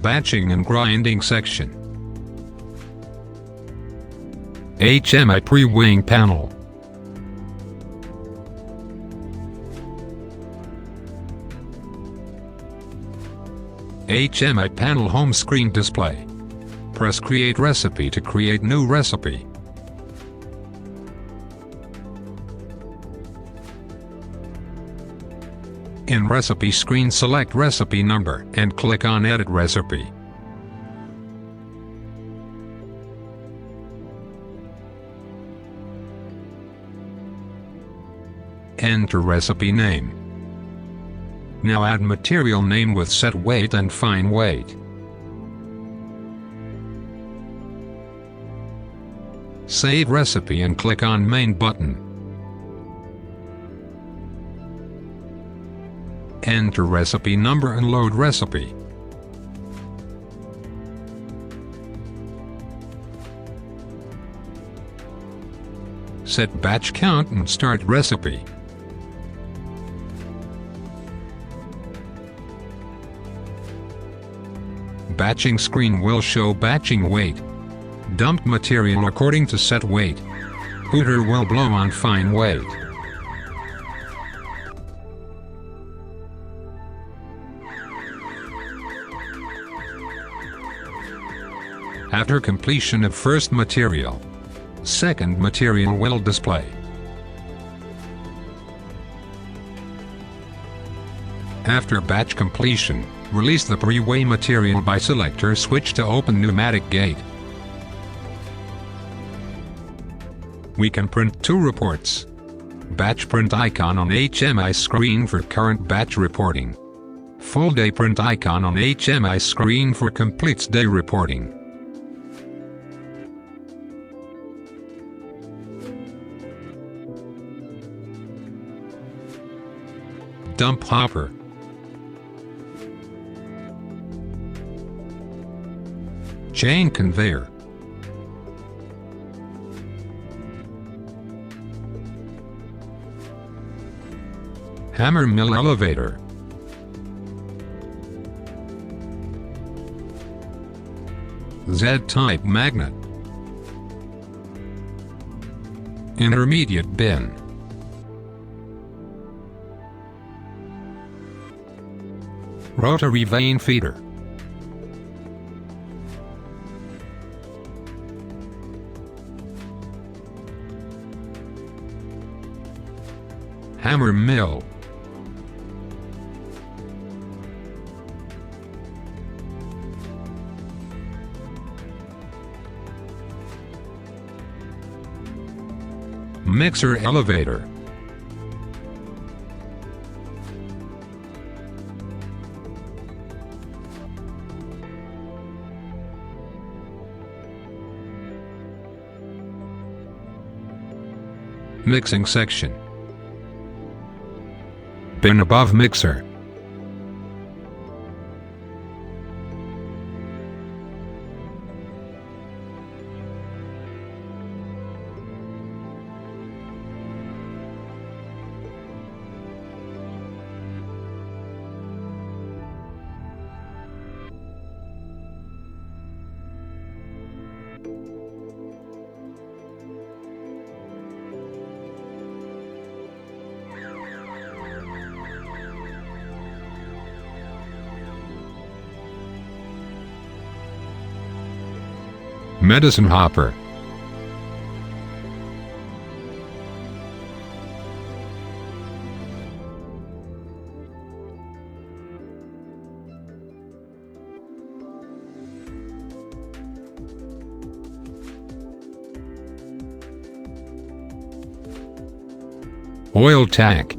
Batching and Grinding Section. HMI-Preweighing Panel. HMI Panel Home Screen Display. Press Create Recipe to create new recipe. In Recipe screen, select recipe number and click on Edit Recipe. Enter recipe name. Now add material name with set weight and fine weight. Save recipe and click on Main button. Enter recipe number and load recipe. Set batch count and start recipe. Batching screen will show batching weight. Dumped material according to set weight. Hooter will blow on fine weight. After completion of first material, second material will display. After batch completion, release the pre-weigh material by selector switch to open pneumatic gate. We can print two reports. Batch print icon on HMI screen for current batch reporting. Full day print icon on HMI screen for completes day reporting. Dump hopper. Chain conveyor. Hammer mill elevator. Z-type magnet. Intermediate bin. Rotary vane feeder. Hammer mill. Mixer elevator. Mixing section. Bin above mixer. Medicine hopper. Oil tank.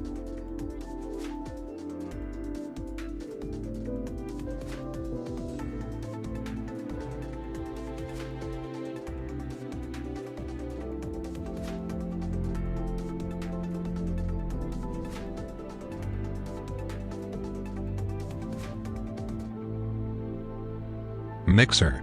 Mixer.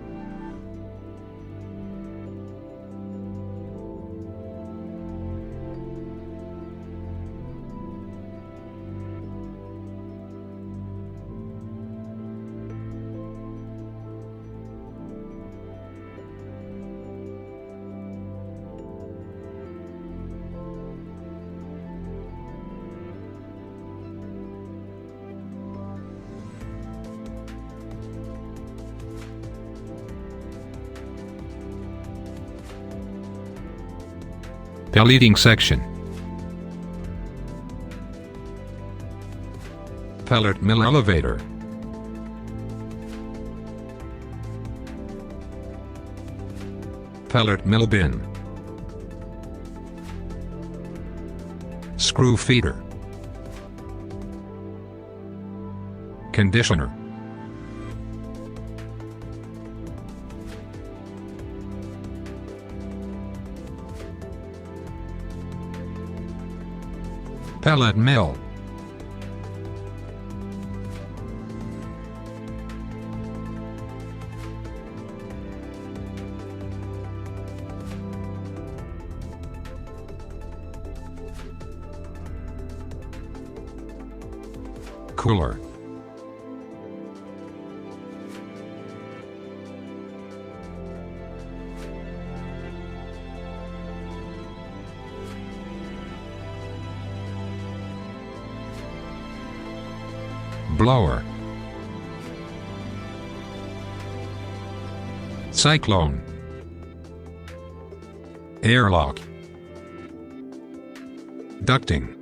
Pelleting Section. Pellet mill elevator. Pellet mill bin. Screw feeder. Conditioner. Pellet mill. Cooler. Blower. Cyclone. Airlock. Ducting.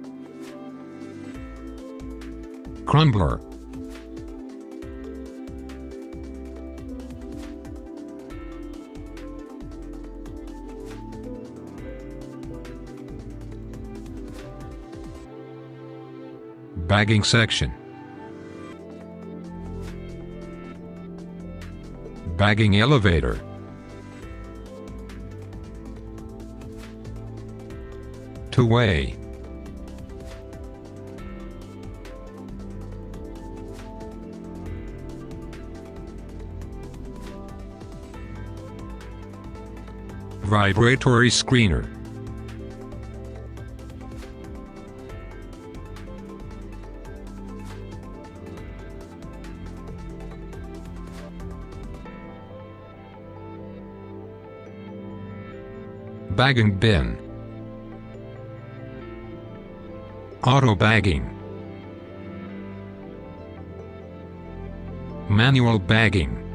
Crumbler. Bagging section. Bagging elevator. Two-way. Vibratory screener. Bagging bin. Auto bagging. Manual bagging.